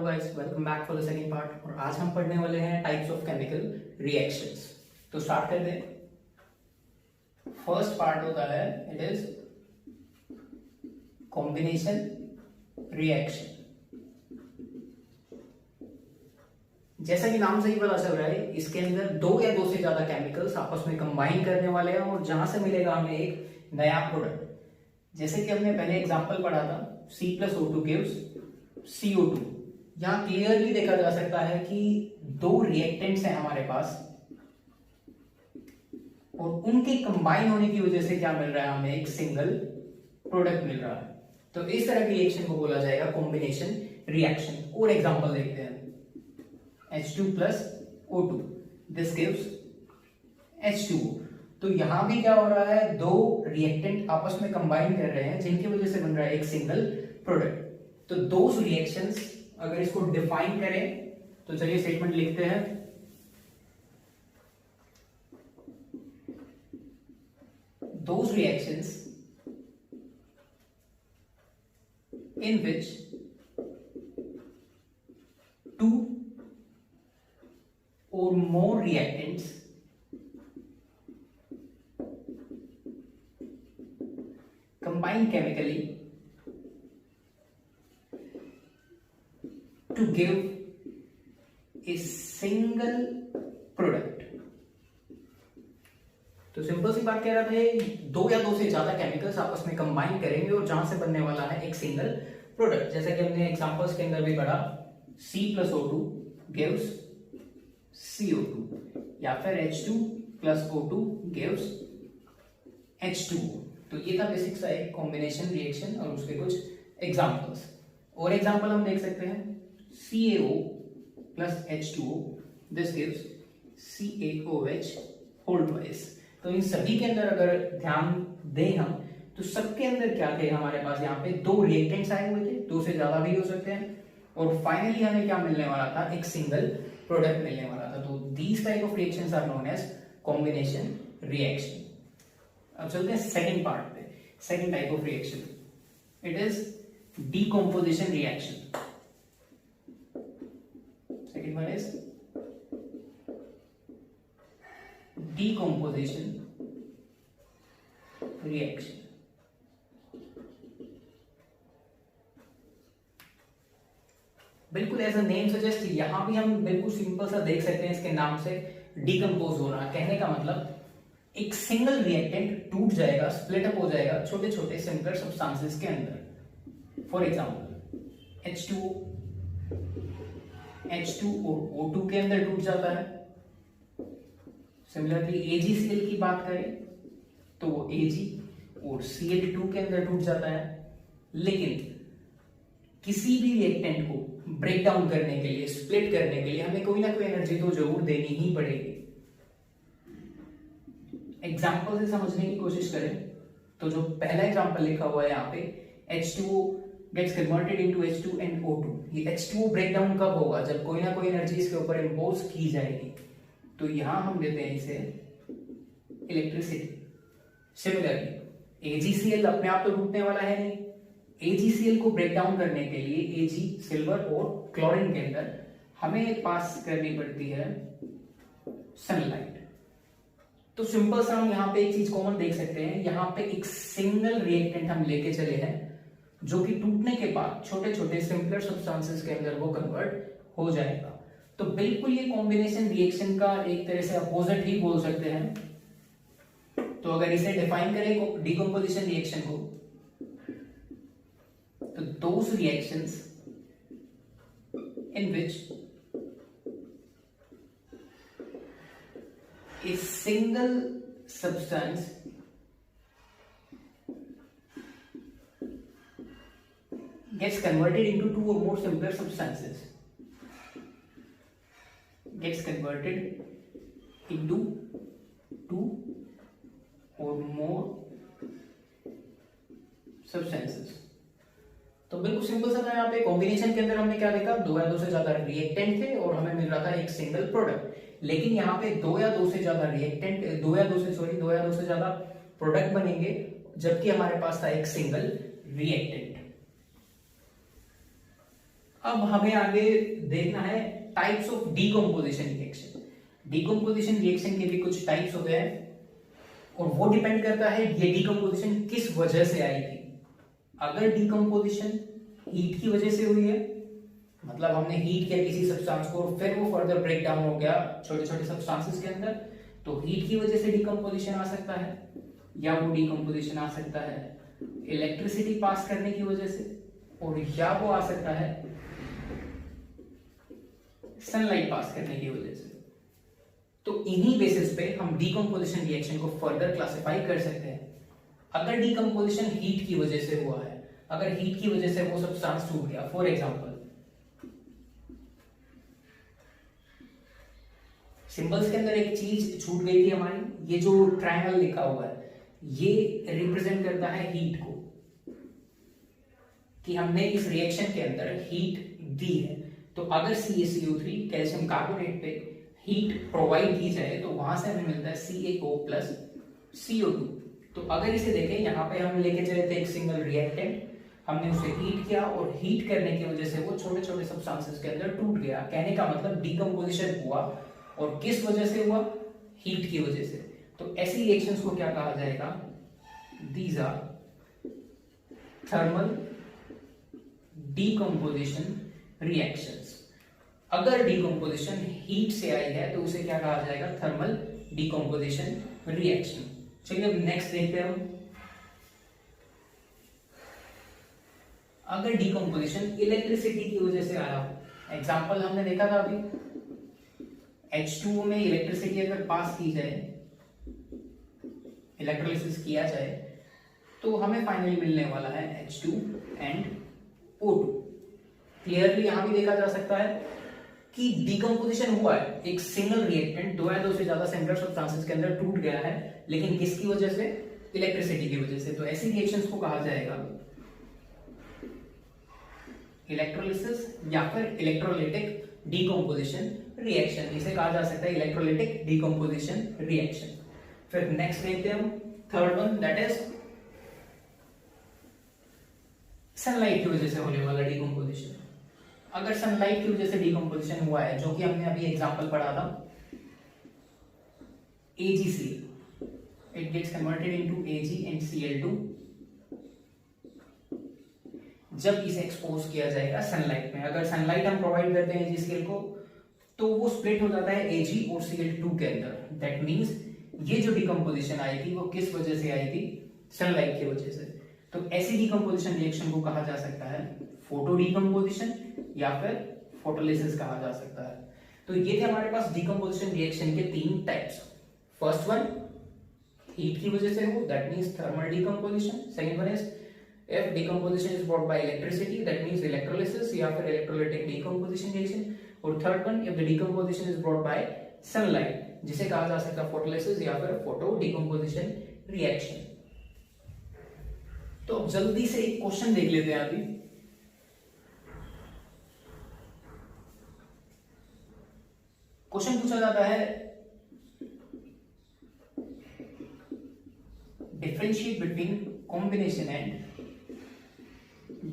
Guys, welcome back for the second part. और आज हम पढ़ने वाले हैं टाइप्स ऑफ केमिकल रिएक्शंस। तो स्टार्ट करते हैं। फर्स्ट पार्ट होता है इट इज कॉम्बिनेशन रिएक्शन। जैसा कि नाम से ही पता चल रहा है, इसके अंदर दो या दो से ज्यादा केमिकल्स आपस में कंबाइन करने वाले हैं और जहां से मिलेगा हमें एक नया प्रोडक्ट। जैसे कि हमने पहले एग्जांपल पढ़ा था, C+O2 gives CO2। यहां क्लियरली देखा जा सकता है कि दो रिएक्टेंट्स हैं हमारे पास और उनके कंबाइन होने की वजह से क्या मिल रहा है, हमें एक सिंगल प्रोडक्ट मिल रहा है। तो इस तरह की रिएक्शन को बोला जाएगा कॉम्बिनेशन रिएक्शन। और एग्जांपल देखते हैं, H2 plus O2 this gives H2O। तो यहां भी क्या हो रहा है, दो रिएक्टेंट आपस में कंबाइन कर रहे हैं जिनकी वजह से बन रहा है एक सिंगल प्रोडक्ट। तो दो रिएक्शंस अगर इसको डिफाइन करें तो चलिए स्टेटमेंट लिखते हैं। Those reactions in which two or more reactants combine chemically to give a single product। तो सिंपल सी बात कह रहा था, दो या दो से ज्यादा केमिकल्स आपस में कंबाइन करेंगे और जहां से बनने वाला है एक सिंगल प्रोडक्ट। जैसे कि हमने एग्जांपल्स के अंदर भी पढ़ा, C+O2 gives CO2 या फिर H2 plus O2 gives H2O। तो ये था बेसिक सा एक कॉम्बिनेशन रिएक्शन और उसके कुछ एग्जांपल्स। और एग्जांपल हम देख सकते हैं, CaO plus H2O this gives CaOH whole twice। तो इन सभी के अंदर अगर ध्यान दें हम, तो सबके अंदर क्या थे, हमारे पास यहाँ पे दो रिएक्टेंट्स आए हुए थे, दो से ज्यादा भी हो सकते हैं, और फाइनली हमें क्या मिलने वाला था, एक सिंगल प्रोडक्ट मिलने वाला था। तो these type of reactions are known as combination reaction. अब चलते हैं सेकंड पार्ट पे। Second type of reaction it is decomposition reaction. Second one is decomposition reaction। बिल्कुल एज अ नेम सजेस्ट, यहां भी हम बिल्कुल सिंपल सा देख सकते हैं इसके नाम से, डिकम्पोज होना। कहने का मतलब एक सिंगल रिएक्टेंट टूट जाएगा, स्प्लिट अप हो जाएगा छोटे छोटे सिंपलर सब्सटेंसेस के अंदर। फॉर एग्जांपल H2 और O2 के अंदर टूट जाता है। सिमिलरली AgCl की बात करें तो वो Ag और Cl2 के अंदर टूट जाता है। लेकिन किसी भी रिएक्टेंट को ब्रेक डाउन करने के लिए, स्प्लिट करने के लिए हमें कोई ना कोई एनर्जी तो जरूर देनी ही पड़ेगी। एग्जांपल से समझने की कोशिश करें तो जो पहला एग्जांपल लिखा हुआ है यहाँ पे, H2O gets converted into H2 and O2। ये H2O ब्रेक डाउन कब होगा, जब कोई ना कोई एनर्जी इसके ऊपर इंपोज की जाएगी। तो यहां हम देते हैं इसे इलेक्ट्रिसिटी। सिमिलरली AgCl अपने आप तो टूटने वाला है नहीं, AgCl को ब्रेक डाउन करने के लिए Ag सिल्वर और क्लोरीन के अंदर हमें पास करनी पड़ती है सनलाइट। तो सिंपल सा हम यहाँ पे एक चीज कॉमन देख सकते हैं, यहाँ पे एक सिंगल रिएक्टेंट हम लेके चले हैं जो कि टूटने के बाद छोटे छोटे सिंपलर सब्सटेंसेस के अंदर वो कन्वर्ट हो जाएगा। तो बिल्कुल ये कॉम्बिनेशन रिएक्शन का एक तरह से अपोजिट ही बोल सकते हैं। तो अगर इसे डिफाइन करें डीकंपोजिशन रिएक्शन को, तो those reactions in which a single substance gets converted into two or more simpler substances, gets converted into two or more substances। तो बिल्कुल सिंपल सा था। यहाँ पे कॉम्बिनेशन के अंदर हमने क्या देखा, दो या दो से ज्यादा रिएक्टेंट थे और हमें मिल रहा था एक सिंगल प्रोडक्ट। लेकिन यहाँ पे दो या दो से ज्यादा प्रोडक्ट बनेंगे जबकि हमारे पास था एक सिंगल रिएक्टेंट। अब हमें आगे देखना है types of decomposition reaction. Decomposition reaction के भी कुछ टाइप्स होते हैं और वो डिपेंड करता है ये डीकंपोजिशन किस वजह से आई थी। अगर डीकंपोजिशन हीट की वजह से हुई है, मतलब हमने हीट किया किसी सब्सटेंस को फिर वो फर्दर ब्रेक डाउन हो गया छोटे छोटे सब्सटेंसेस के अंदर, तो हीट की वजह से डीकंपोजिशन आ सकता है, या वो डीकंपोजिशन आ सकता है इलेक्ट्रिसिटी पास करने की वजह से, और या वो आ सकता है सनलाइट पास करने की वजह से। तो इन्हीं बेसिस पे हम डीकंपोजिशन रिएक्शन को फर्दर क्लासिफाई कर सकते हैं। अगर डीकंपोजिशन हीट की वजह से हुआ है, अगर हीट की वजह से वो सब्सटेंस टूट गया, फॉर एग्जांपल सिंबल्स के अंदर एक चीज छूट गई थी हमारी, ये जो ट्रायंगल लिखा हुआ है ये रिप्रेजेंट करता है हीट को, कि हमने इस रिएक्शन के अंदर हीट दी है। तो अगर CaCO3 कैल्शियम कार्बोनेट पे हीट प्रोवाइड की जाए तो वहां से हमें मिलता है CaO प्लस CO2। तो अगर इसे देखें, यहाँ पे हम लेके चले थे एक सिंगल रिएक्टेंट, हमने उसे हीट किया और हीट करने की वजह से वो छोटे छोटे सब्सटेंसेस के अंदर टूट गया। कहने का मतलब डीकंपोजिशन हुआ, और किस वजह से हुआ? हीट की वजह से। तो ऐसी रिएक्शंस को क्या कहा जाएगा? These are thermal decomposition reactions. अगर डीकंपोजिशन हीट से आई है तो उसे क्या कहा जाएगा? Thermal decomposition reaction. चलिए अब नेक्स्ट देखते हैं हम। अगर डीकंपोजिशन इलेक्ट्रिसिटी की वजह से आया हो, एग्जांपल हमने देखा था अभी, H2O में इलेक्ट्रिसिटी अगर पास की जाए, इलेक्ट्रोलिसिस किया जाए, तो हमें फाइनली मिलने वाला है H2 एंड O2। क्लियरली यहां भी देखा जा सकता है कि डीकंपोजिशन हुआ है, एक सिंगल रिएक्टेंट दो या दो से ज्यादा सिमिलर सब्सटेंसेस के अंदर टूट गया है, लेकिन किसकी वजह से? इलेक्ट्रिसिटी की वजह से। तो ऐसी रिएक्शंस को कहा जाएगा इलेक्ट्रोलिसिस या फिर इलेक्ट्रोलाइटिक डीकंपोजिशन रिएक्शन। इसे कहा जा सकता है इलेक्ट्रोलाइटिक डीकंपोजिशन रिएक्शन। फिर नेक्स्ट देखते हैं हम third one, that is sunlight की वजह से होने वाला डीकंपोजिशन। अगर सनलाइट की वजह से डीकंपोजिशन हुआ है, जो कि हमने अभी एग्जांपल पढ़ा था AgCl, it gets converted into Ag and Cl2 जब इसे एक्सपोज किया जाएगा सनलाइट में। अगर सनलाइट हम प्रोवाइड करते हैं AgCl को, तो वो स्प्लिट हो जाता है Ag और Cl2 के अंदर। दैट मींस ये जो डीकंपोजिशन आई थी वो किस वजह से आई थी? सनलाइट की वजह से। तो ऐसी डीकंपोजिशन रिएक्शन को कहा जा सकता है फोटो डीकंपोजिशन या फिर फोटोलिसिस कहा जा सकता है। तो ये थे हमारे पास डीकंपोजिशन रिएक्शन के तीन टाइप्स। फर्स्ट वन हीट की वजह से हो, that means thermal decomposition. Second one is if decomposition is brought by electricity, that means electrolysis या फिर electrolytic decomposition reaction। और third one if the decomposition is brought by sunlight, जिसे कहा जा सकता है फोटोलिसिस या फिर फोटो डीकंपोजिशन रिएक्शन। तो जल्दी से एक क्वेश्चन देख लेते हैं अभी। क्वेश्चन पूछा जाता है differentiate between combination and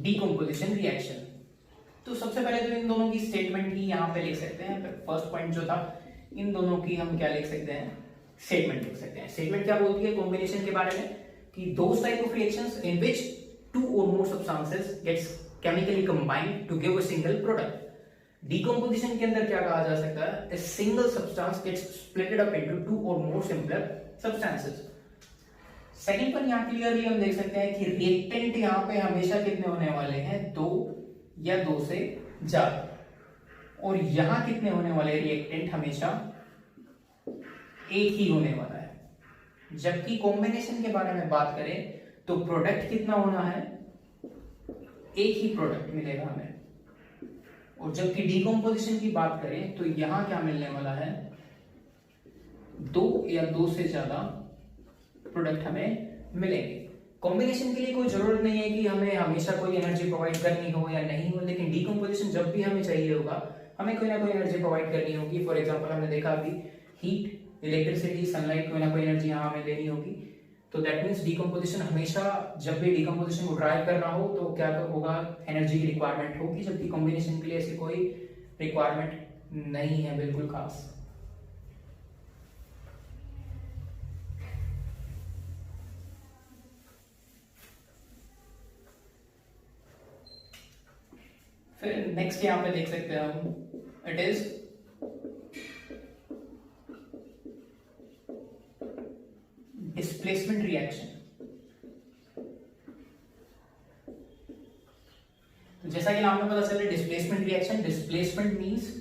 decomposition reaction. तो सबसे पहले तो इन दोनों की स्टेटमेंट ही यहां पे लिख सकते हैं। फर्स्ट पॉइंट जो था, इन दोनों की हम क्या लिख सकते हैं? स्टेटमेंट लिख सकते हैं। स्टेटमेंट क्या बोलती है कॉम्बिनेशन के बारे में? कि those type of reactions in which two और more substances gets chemically combined to give a single product. Decomposition के अंदर क्या कहा जा सकता है? a single substance gets split up into two or more simpler substances। Second पर यहां क्लियरली हम देख सकते हैं कि रिएक्टेंट यहां पे हमेशा कितने होने वाले हैं? दो या दो से ज्यादा। और यहां कितने होने वाले रिएक्टेंट? हमेशा एक ही होने वाला है। जबकि कॉम्बिनेशन के बारे में बात करें तो प्रोडक्ट कितना होना है? एक ही प्रोडक्ट मिलेगा हमें। और जबकि डीकंपोजिशन की बात करें तो यहां क्या मिलने वाला है? दो या दो से ज्यादा प्रोडक्ट हमें मिलेंगे। कॉम्बिनेशन के लिए कोई जरूरत नहीं है कि हमें हमेशा कोई एनर्जी प्रोवाइड करनी हो या नहीं हो, लेकिन डीकंपोजिशन जब भी हमें चाहिए होगा हमें कोई ना कोई एनर्जी प्रोवाइड करनी होगी। फॉर एग्जांपल हमने देखा अभी हीट, इलेक्ट्रिसिटी, सनलाइट, कोई ना कोई एनर्जी यहाँ हमें लेनी होगी। तो दैट मीन्स डिकम्पोजिशन हमेशा, जब भी डिकम्पोजिशन को ड्राइव करना हो तो क्या होगा, एनर्जी की रिक्वायरमेंट होगी, जबकि कॉम्बिनेशन के लिए ऐसी कोई रिक्वायरमेंट नहीं है बिल्कुल खास। फिर नेक्स्ट यहां पे देख सकते हैं हम, इट इज डिस्प्लेसमेंट रिएक्शन। तो जैसा कि नाम में पता चल रहा है displacement reaction, displacement means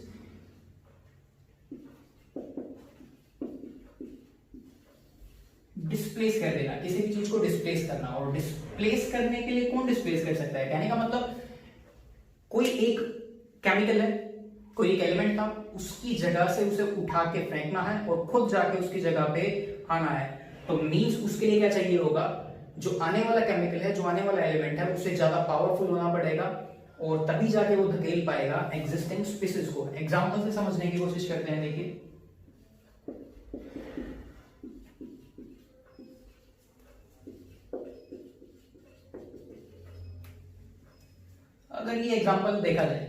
displace कर देना, किसी भी चीज को डिस्प्लेस करना। और डिस्प्लेस करने के लिए कौन डिस्प्लेस कर सकता है, कहने का मतलब कोई एक केमिकल है, कोई एक एलिमेंट था, उसकी जगह से उसे उठा के फेंकना है और खुद जाके उसकी जगह पे आना है। तो मींस उसके लिए क्या चाहिए होगा, जो आने वाला केमिकल है, जो आने वाला एलिमेंट है, उससे ज्यादा पावरफुल होना पड़ेगा और तभी जाके वो धकेल पाएगा एग्जिस्टिंग स्पीसीज को। एग्जांपल से समझने की कोशिश करते हैं। देखिए अगर ये एग्जांपल देखा जाए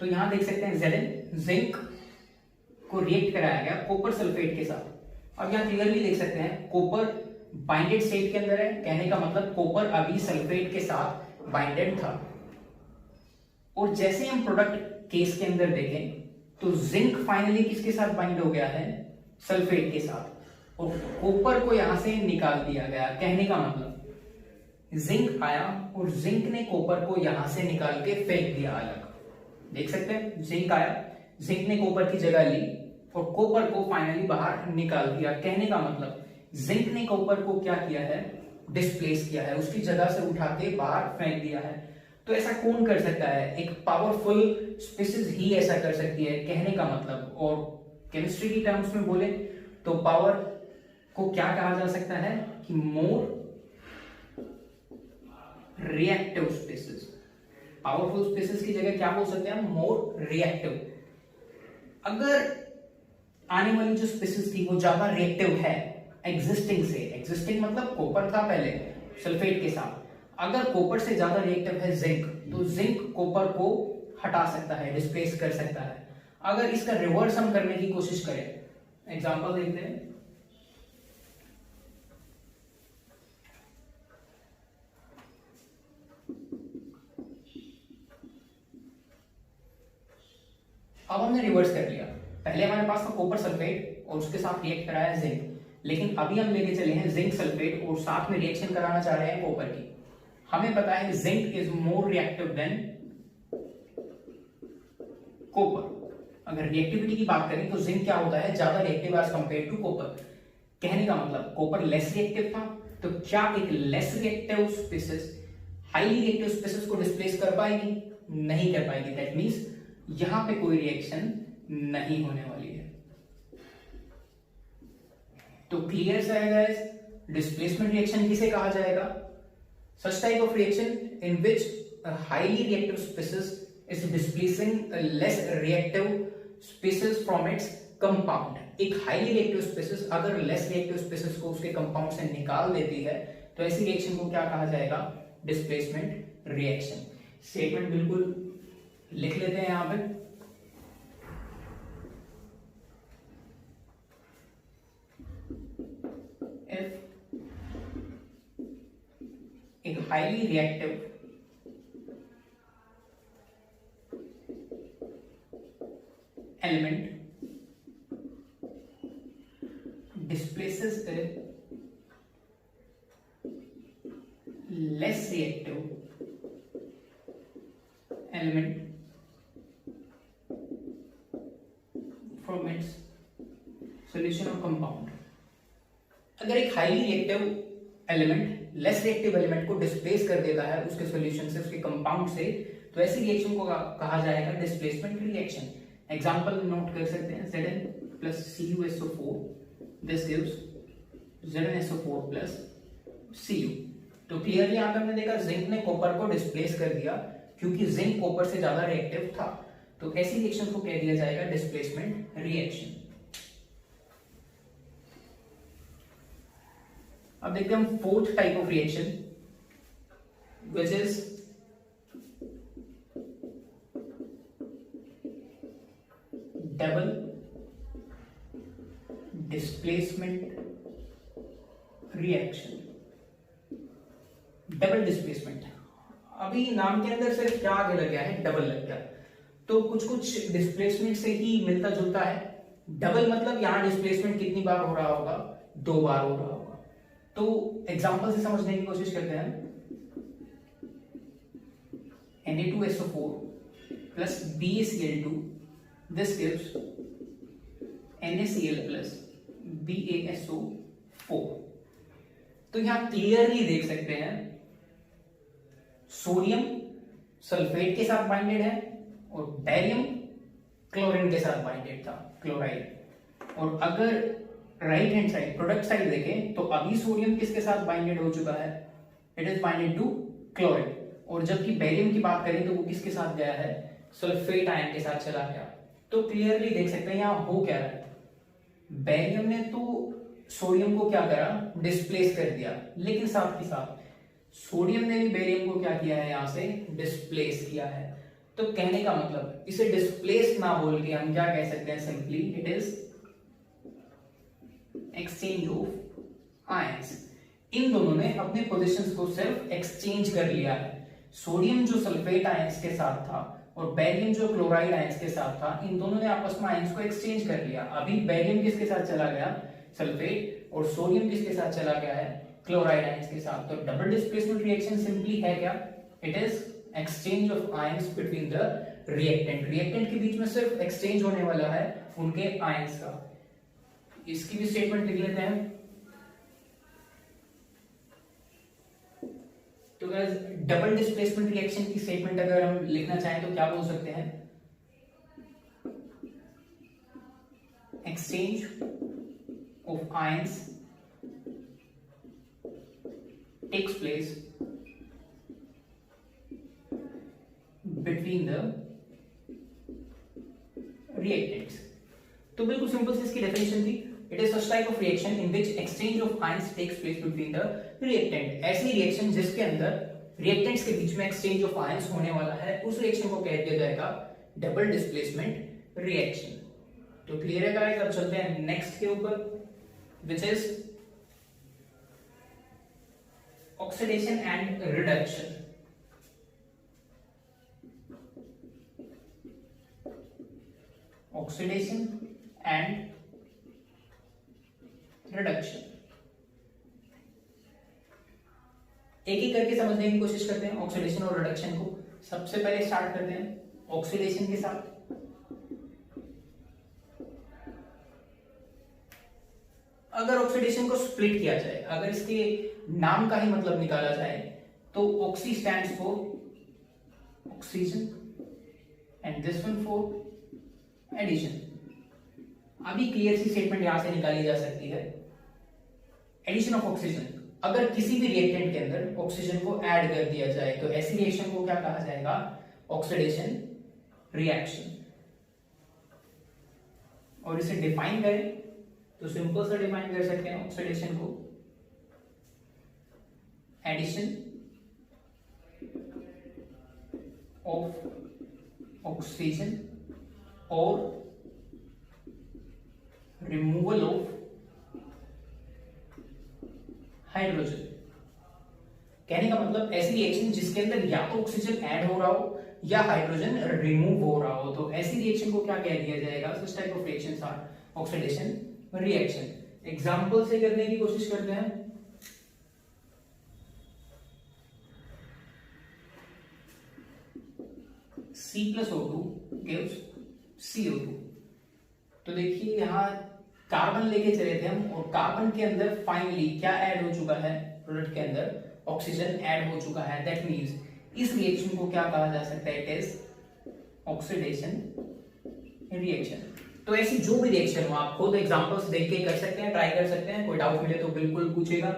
तो यहां देख सकते हैं Zn, जिंक को रिएक्ट कराया गया कॉपर सल्फेट के साथ। अब यहां क्लियरली देख सकते हैं कॉपर बाइंडेड स्टेट के अंदर है, कहने का मतलब कॉपर अभी सल्फेट के साथ बाइंडेड था। और जैसे हम प्रोडक्ट केस के अंदर देखें तो जिंक फाइनली किसके साथ बाइंड हो गया है, सल्फेट के साथ, और कॉपर को यहां से निकाल दिया गया। कहने का मतलब जिंक आया और जिंक ने कॉपर को यहां से निकाल के फेंक दिया अलग। देख सकते हैं जिंक आया, जिंक ने कॉपर की जगह ली और कॉपर को फाइनली बाहर निकाल दिया। कहने का मतलब जिंक ने कॉपर को क्या किया है, डिस्प्लेस किया है, उसकी जगह से उठा के बाहर फेंक दिया है। तो ऐसा कौन कर सकता है, एक पावरफुल स्पीसीज ही ऐसा कर सकती है, कहने का मतलब। और केमिस्ट्री की टर्म्स में बोले तो पावर को क्या कहा जा सकता है कि more reactive species. Powerful species की जगह क्या बोल सकते हैं, मोर रिएक्टिव। अगर आने वाली जो स्पीसीज थी वो ज्यादा रिएक्टिव है एग्जिस्टिंग से, एग्जिस्टिंग मतलब कॉपर था पहले सल्फेट के साथ, अगर कॉपर से ज्यादा रिएक्टिव है जिंक, तो जिंक कॉपर को हटा सकता है, डिस्प्लेस कर सकता है। अगर इसका रिवर्स हम करने की कोशिश करें, एग्जांपल देखते हैं। अब हमने रिवर्स कर लिया, पहले हमारे पास था कॉपर सल्फेट और उसके साथ रिएक्ट कराया जिंक, लेकिन अभी हम लेके चले हैं जिंक सल्फेट और साथ में रिएक्शन कराना चाह रहे हैं कॉपर की। हमें पता है zinc is more reactive than copper. अगर रिएक्टिविटी की बात करें तो जिंक क्या होता है, ज्यादा reactive as compare to copper. कहने का मतलब कॉपर लेस रिएक्टिव था, तो क्या एक less reactive species highly reactive species को डिस्प्लेस कर पाएगी, नहीं कर पाएगी। दैट मींस यहां पे कोई रिएक्शन नहीं होने वाली है। तो क्लियर सा है गाइस, डिस्प्लेसमेंट रिएक्शन किसे कहा जाएगा, such type of reaction in which a highly reactive species is displacing a less reactive species from its compound। एक highly reactive species अगर less reactive species को उसके compound से निकाल देती है तो ऐसी रिएक्शन को क्या कहा जाएगा, डिस्प्लेसमेंट रिएक्शन। स्टेटमेंट बिल्कुल लिख लेते हैं यहां पे। एक highly reactive element displaces a less reactive element from its solution or compound। अगर एक highly reactive element less reactive element को डिस्प्लेस कर देता है उसके सॉल्यूशन से, उसके कंपाउंड से, तो ऐसी रिएक्शन को कहा जाएगा डिस्प्लेसमेंट रिएक्शन। एग्जांपल नोट कर सकते हैं, Zn plus CuSO4 this gives ZnSO4 plus Cu। तो क्लियरली यहां पे हमने देखा जिंक ने कॉपर को डिस्प्लेस कर दिया क्योंकि जिंक कॉपर से ज्यादा रिएक्टिव था, तो ऐसी रिएक्शन को कह दिया जाएगा डिस्प्लेसमेंट रिएक्शन। अब देखते हैं हम fourth type of reaction which is double displacement reaction. Double displacement, अभी नाम के अंदर सिर्फ क्या आगे लग गया है, डबल लग गया, तो कुछ कुछ डिस्प्लेसमेंट से ही मिलता जुलता है। डबल मतलब यहां डिस्प्लेसमेंट कितनी बार हो रहा होगा, 2 बार हो रहा होगा। तो एग्जांपल से समझने की कोशिश करते हैं। Na2SO4 plus BaCl2, this gives NaCl plus BaSO4। तो यहां क्लियरली देख सकते हैं सोडियम सल्फेट के साथ बाइंडेड है और बैरियम क्लोरीन के साथ बाइंडेड था, क्लोराइड। और अगर right hand side product side देखें तो अभी सोडियम किसके साथ बाइंडेड हो चुका है, it is binded to chlorine. और जबकि बैरियम की बात करें तो वो किसके साथ गया है, सल्फेट आयन के साथ चला गया। तो क्लियरली देख सकते हैं यहां हो क्या रहा है, बैरियम ने तो सोडियम को क्या करा, डिस्प्लेस कर दिया, लेकिन साथ ही साथ सोडियम ने भी बैरियम को क्या किया है, यहां से डिस्प्लेस किया है। तो कहने का मतलब इसे डिस्प्लेस ना बोल के हम क्या कह सकते हैं, simply it is exchange of ions. इन दोनों ने अपने पोजीशंस को सिर्फ एक्सचेंज कर लिया है। सोडियम जो सल्फेट आयंस के साथ था और बैरियम जो क्लोराइड आयंस के साथ था, इन दोनों ने आपस में आयंस को एक्सचेंज कर लिया। अभी बैरियम किसके साथ चला गया, सल्फेट, और सोडियम किसके साथ चला गया है, क्लोराइड आयंस के साथ। तो डबल डिस्प्लेसमेंट रिएक्शन सिंपली है क्या, it is exchange of ions between the reactant. Reactant के बीच में सिर्फ एक्सचेंज होने वाला है उनके आयंस का। इसकी भी स्टेटमेंट लिख लेते हैं। तो गाइस डबल डिस्प्लेसमेंट रिएक्शन की स्टेटमेंट अगर हम लिखना चाहें तो क्या बोल सकते हैं, exchange of ions takes place between the reactants. तो बिल्कुल सिंपल सी इसकी डेफिनेशन थी, it is such type of reaction in which exchange of ions takes place between the reactant. ऐसी रिएक्शन जिसके अंदर रिएक्टेंट्स के बीच में एक्सचेंज ऑफ आयंस होने वाला है, उस रिएक्शन को कह दिया जाएगा डबल डिस्प्लेसमेंट रिएक्शन। तो क्लियर है गाइस, अब चलते हैं नेक्स्ट के ऊपर which is oxidation and reduction. Oxidation and reduction, एक एक करके समझने की कोशिश करते हैं ऑक्सीडेशन और रिडक्शन को। सबसे पहले स्टार्ट करते हैं ऑक्सीडेशन के साथ। अगर ऑक्सीडेशन को स्प्लिट किया जाए, अगर इसके नाम का ही मतलब निकाला जाए तो oxy stands for oxygen and this one for addition. अभी क्लियर सी स्टेटमेंट यहां से निकाली जा सकती है, एडिशन ऑफ ऑक्सीजन। अगर किसी भी रिएक्टेंट के अंदर ऑक्सीजन को ऐड कर दिया जाए तो ऐसी रिएक्शन को क्या कहा जाएगा, ऑक्सीडेशन रिएक्शन। और इसे डिफाइन करें तो सिंपल सा डिफाइन कर सकते हैं ऑक्सीडेशन को, एडिशन ऑफ ऑक्सीजन और रिमूवल ऑफ हाइड्रोजन। कहने का मतलब ऐसी रिएक्शन जिसके अंदर या तो ऑक्सीजन ऐड हो रहा हो या हाइड्रोजन रिमूव हो रहा हो, तो ऐसी रिएक्शन को क्या कह दिया जाएगा, this type of reactions are oxidation reaction. Example से करने की कोशिश करते हैं। C+O2 gives CO2। तो देखिए यहां कार्बन लेके चले थे हम, और कार्बन के अंदर फाइनली क्या ऐड हो चुका है, प्रोडक्ट के अंदर ऑक्सीजन ऐड हो चुका है। दैट मींस इस रिएक्शन को क्या कहा जा सकता है, इट इज ऑक्सीडेशन रिएक्शन। तो ऐसी जो भी रिएक्शन हो, आप खुद एग्जांपल्स देख के कर सकते हैं, ट्राई कर सकते हैं, कोई डाउट मिले तो बिल्कुल पूछेगा।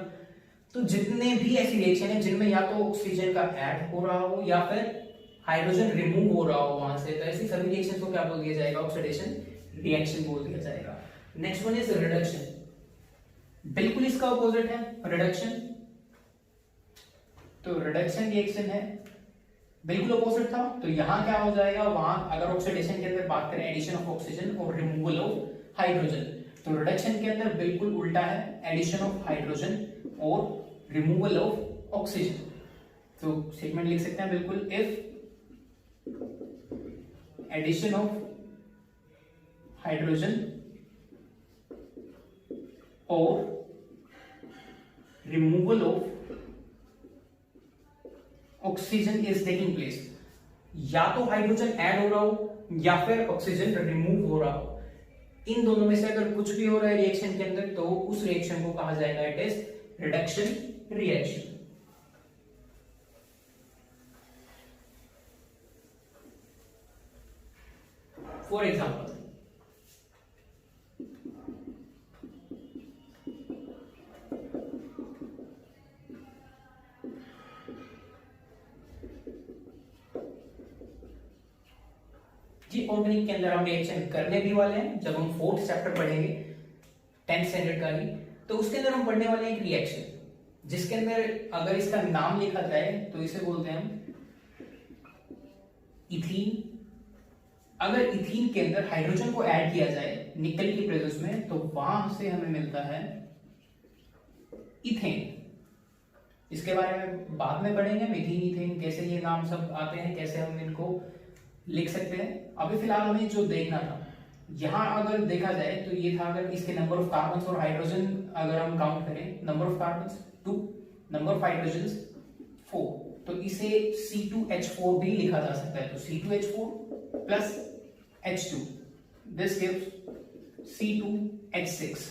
तो जितने भी ऐसी रिएक्शन है जिनमें या तो ऑक्सीजन का ऐड हो रहा हो या फिर हाइड्रोजन रिमूव हो रहा हो वहां से, तो ऐसी सभी रिएक्शन को क्या बोल दिया जाएगा, ऑक्सीडेशन रिएक्शन बोल दिया जाएगा। Next one is reduction. बिल्कुल इसका अपोजिट है रिडक्शन। तो रिडक्शन रिएक्शन है, बिल्कुल अपोजिट था। तो यहां क्या हो जाएगा, वहां अगर ऑक्सीडेशन के अंदर बात करें एडिशन ऑफ ऑक्सीजन और रिमूवल ऑफ हाइड्रोजन, तो रिडक्शन के अंदर बिल्कुल उल्टा है, एडिशन ऑफ हाइड्रोजन और रिमूवल ऑफ ऑक्सीजन। तो स्टेटमेंट लिख सकते हैं बिल्कुल, इफ एडिशन ऑफ हाइड्रोजन और removal of oxygen is taking place, या तो हाइड्रोजन ऐड हो रहा हो या फिर ऑक्सीजन रिमूव हो रहा हो, इन दोनों में से अगर कुछ भी हो रहा है रिएक्शन के अंदर, तो उस रिएक्शन को कहा जाएगा it is reduction reaction. For example, जी ऑर्गेनिक के अंदर हम रिएक्शन करने भी वाले हैं, जब हम 4th चैप्टर पढ़ेंगे 10th स्टैंडर्ड का ही, तो उसके अंदर हम पढ़ने वाले हैं एक रिएक्शन जिसके अंदर अगर इसका नाम लिखा जाए तो इसे बोलते हैं हम इथीन। अगर इथीन के अंदर हाइड्रोजन को ऐड किया जाए निकल की प्रेजेंस में, तो वहां से हमें मिलता है इथेन। इसके बारे में बाद में पढ़ेंगे, इथीन इथेन कैसे ये नाम सब आते हैं, कैसे हम इनको लिख सकते हैं। अभी फिलहाल हमें जो देखना था, यहां अगर देखा जाए तो ये था, अगर इसके नंबर ऑफ कार्बन्स और हाइड्रोजन अगर हम काउंट करें, number of carbons 2, number of hydrogens 4, तो इसे C2H4 भी लिखा जा सकता है। तो C2H4 plus H2, this gives C2H6।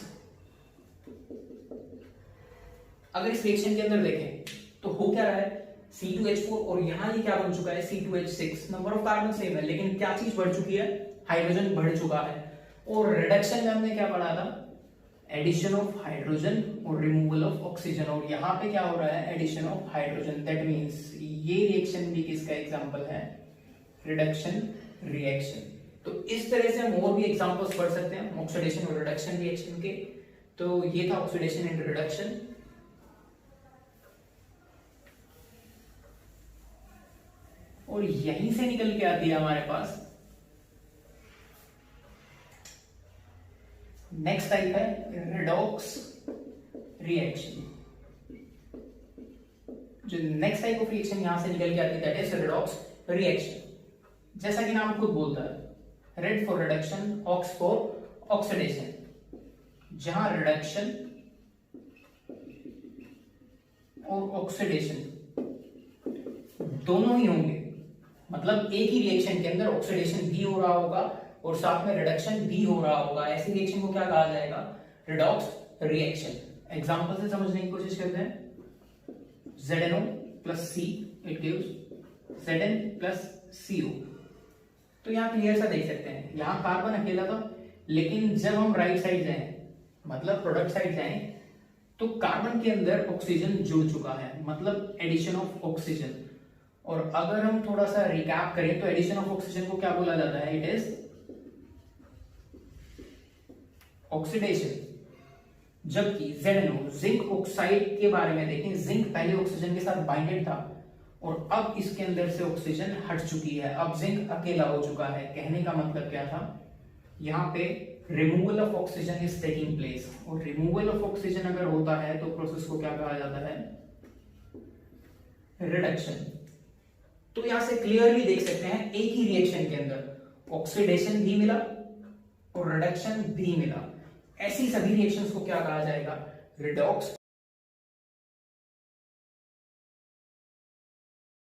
अगर इस रिएक्शन के अंदर देखें तो हो क्या रहा है, C2H4 और यहां ये क्या बन चुका है C2H6। Number of carbon same है, लेकिन क्या चीज बढ़ चुकी है, हाइड्रोजन बढ़ चुका है। और रिडक्शन में हमने क्या पढ़ा था, एडिशन ऑफ हाइड्रोजन और रिमूवल ऑफ ऑक्सीजन, और यहाँ पे क्या हो रहा है, addition of hydrogen. That means ये रिएक्शन भी किसका एग्जांपल है, रिडक्शन रिएक्शन। तो इस तरह से हम और भी एग्जांपल्स पढ़ सकते हैं ऑक्सीडेशन और रिडक्शन रिएक्शन के। तो ये था ऑक्सीडेशन एंड रिडक्शन। और यहीं से निकल के आती है हमारे पास नेक्स्ट टाइप है रेडॉक्स रिएक्शन। जो नेक्स्ट टाइप ऑफ रिएक्शन यहां से निकल के आती है दैट इज रेडॉक्स रिएक्शन। जैसा कि नाम खुद बोलता है, red for reduction, ox for oxidation, जहां रिडक्शन और ऑक्सीडेशन दोनों ही होंगे, मतलब एक ही रिएक्शन के अंदर ऑक्सीडेशन भी हो रहा होगा और साथ में रिडक्शन भी हो रहा होगा, ऐसी रिएक्शन को क्या कहा जाएगा, रिडॉक्स रिएक्शन। एग्जांपल से समझने की कोशिश करते हैं। ZnO plus C it gives Zn plus CO। तो यहां क्लियर सा देख सकते हैं, यहां कार्बन अकेला था, लेकिन जब हम राइट साइड जाएं, मतलब प्रोडक्ट साइड जाएं, तो कार्बन के अंदर ऑक्सीजन जुड़ चुका है, मतलब एडिशन ऑफ ऑक्सीजन। और अगर हम थोड़ा सा रिकैप करें तो एडिशन ऑफ ऑक्सीजन को क्या बोला जाता है, इट इज ऑक्सीडेशन। जबकि ZnO जिंक ऑक्साइड के बारे में देखें, जिंक पहले ऑक्सीजन के साथ बाइंडेड था और अब इसके अंदर से ऑक्सीजन हट चुकी है, अब जिंक अकेला हो चुका है। कहने का मतलब क्या था, यहाँ पे removal of oxygen is taking place, और रिमूवल ऑफ ऑक्सीजन अगर होता है तो प्रोसेस को क्या कहा जाता है, रिडक्शन। तो यहां से क्लियरली देख सकते हैं एक ही रिएक्शन के अंदर ऑक्सीडेशन भी मिला और रिडक्शन भी मिला। ऐसी सभी रिएक्शंस को क्या कहा जाएगा, रिडॉक्स